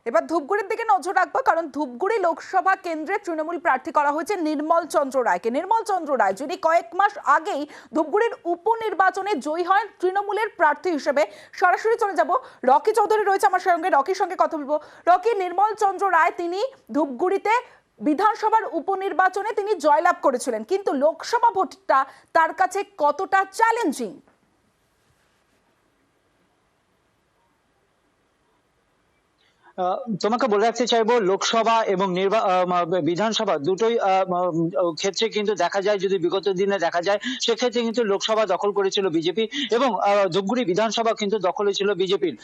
এবার ধূপগুড়ির দিকে নজর রাখবো, কারণ ধূপগুড়ি লোকসভা কেন্দ্রে তৃণমূল প্রার্থী করা হয়েছে নির্মল চন্দ্র রায়কে। নির্মল চন্দ্র রায় যিনি কয়েক মাস আগেই ধূপগুড়ির উপনির্বাচনে জয়ী হন তৃণমূলের প্রার্থী হিসেবে। সরাসরি চলে যাব, রকি চৌধুরী রয়েছে আমার সঙ্গে, রকির সঙ্গে কথা বলবো। রকি, নির্মল চন্দ্র রায় তিনি ধূপগুড়িতে বিধানসভার উপনির্বাচনে তিনি জয়লাভ করেছিলেন, কিন্তু লোকসভা ভোটটা তার কাছে কতটা চ্যালেঞ্জিং? তোমাকে বলে রাখতে চাইবো, লোকসভা এবং বিধানসভা দুটোই ক্ষেত্রে কিন্তু দেখা যায়, যদি বিগত দিনে দেখা যায় সেক্ষেত্রে কিন্তু লোকসভা দখল করেছিল বিজেপি এবং ধূপগুড়ি বিধানসভা কিন্তু দখলে ছিল বিজেপির।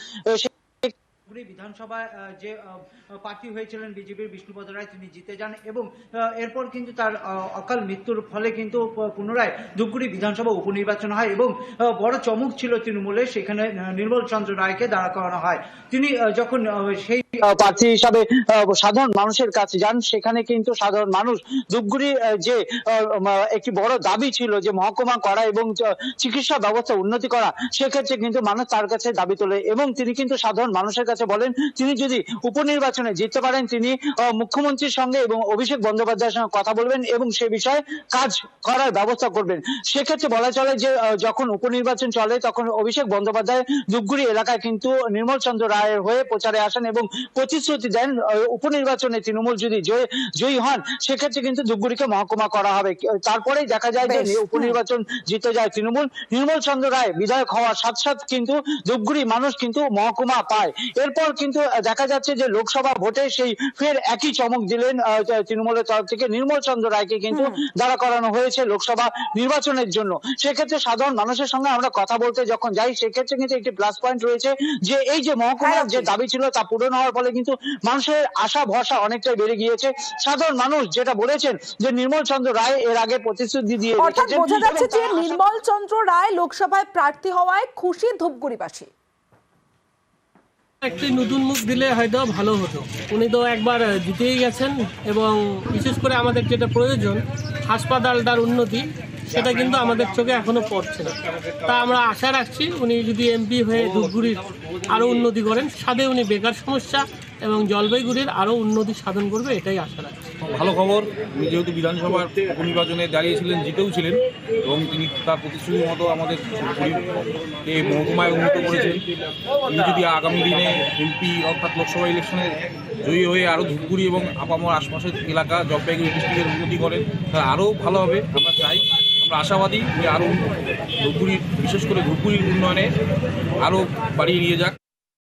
বিধানসভায় যে প্রার্থী হয়েছিলেন বিজেপির বিষ্ণুপদ রায়, তিনি জিতে যান এবং এরপর কিন্তু তার অকাল মৃত্যুর ফলে কিন্তু পুনরায় ধূপগুড়ি বিধানসভা উপনির্বাচন হয় এবং বড় চমক ছিল তৃণমূলের, সেখানে নির্মল চন্দ্র রায়কে দাঁড়া করানো হয়। তিনি যখন সেই প্রার্থী হিসাবে সাধারণ মানুষের কাছে যান, সেখানে কিন্তু সাধারণ মানুষ ধূপগুড়ি যে একটি বড় দাবি ছিল যে মহকুমা করা এবং চিকিৎসা ব্যবস্থা উন্নতি করা, সেক্ষেত্রে কিন্তু মানুষ তার কাছে দাবি তোলে এবং তিনি কিন্তু সাধারণ মানুষের কাছে বলেন তিনি যদি উপনির্বাচনে জিততে পারেন তিনি মুখ্যমন্ত্রীর সঙ্গে এবং অভিষেক বন্দ্যোপাধ্যায়ের সঙ্গে কথা বলবেন এবং সে বিষয়ে কাজ করার ব্যবস্থা করবেন। সেক্ষেত্রে বলা চলে যে যখন উপনির্বাচন চলে তখন অভিষেক বন্দ্যোপাধ্যায় ধূপগুড়ি এলাকায় কিন্তু নির্মল চন্দ্র রায়ের হয়ে প্রচারে আসেন এবং প্রতিশ্রুতি দেন উপনির্বাচনে তৃণমূল যদি জয়ী হন সেক্ষেত্রে কিন্তু ধূপগুড়িকে মহকুমা করা হবে। তারপরেই দেখা যায় যে উপনির্বাচন জিতে যায় তৃণমূল। নির্মল চন্দ্র রায় বিধায়ক হওয়ার সাথে সাথে কিন্তু ধূপগুড়ি মানুষ কিন্তু মহকুমা পায়। এরপর কিন্তু দেখা যাচ্ছে যে লোকসভা ভোটে সেই ফের একই চমক দিলেন তৃণমূলের তরফ থেকে, নির্মল চন্দ্র রায়কে কিন্তু দাঁড়া করানো হয়েছে লোকসভা নির্বাচনের জন্য। সেক্ষেত্রে সাধারণ মানুষের সঙ্গে আমরা কথা বলতে যখন যাই সেক্ষেত্রে কিন্তু একটি প্লাস পয়েন্ট রয়েছে যে এই যে মহকুমার যে দাবি ছিল তা পূরণ হওয়ার ফলে কিন্তু মানুষের আশা ভরসা অনেকটাই বেড়ে গিয়েছে। সাধারণ মানুষ যেটা বলেছেন যে নির্মল চন্দ্র রায় এর আগে প্রতিশ্রুতি দিয়ে রেখেছেন। বোঝা যাচ্ছে যে নির্মল চন্দ্র রায় লোকসভায় প্রার্থী হওয়ায় খুশি ধূপগুড়িবাসী। একটি নতুন মুখ দিলে হয়তো ভালো হতো। উনি তো একবার জিতেই গেছেন এবং বিশেষ করে আমাদের যেটা প্রয়োজন হাসপাতালটার উন্নতি, সেটা কিন্তু আমাদের চোখে এখনো পড়ছে না। তা আমরা আশা রাখছি উনি যদি এমপি হয়ে ধূপগুড়ির আরও উন্নতি করেন, সাথে উনি বেকার সমস্যা এবং জলপাইগুড়ির আরও উন্নতি সাধন করবে, এটাই আশা রাখছি। ভালো খবর, উনি যেহেতু বিধানসভার উপনির্বাচনে দাঁড়িয়েছিলেন, জিতেও ছিলেন এবং তিনি তার প্রতিশ্রুতি মতো আমাদের এই মহকুমায় উন্নত করেছেন। তিনি যদি আগামী দিনে এমপি অর্থাৎ লোকসভা ইলেকশনে জয়ী হয়ে আরও ধূপগুড়ি এবং আপামর আশপাশের এলাকা জলপাইগুড়ি ডিস্ট্রিক্টের উন্নতি করেন তাহলে আরও ভালো হবে। আমরা চাই, আমরা আশাবাদী যে আরও ধূপগুড়ির, বিশেষ করে ধূপগুড়ির উন্নয়নে আরও বাড়িয়ে নিয়ে যাক।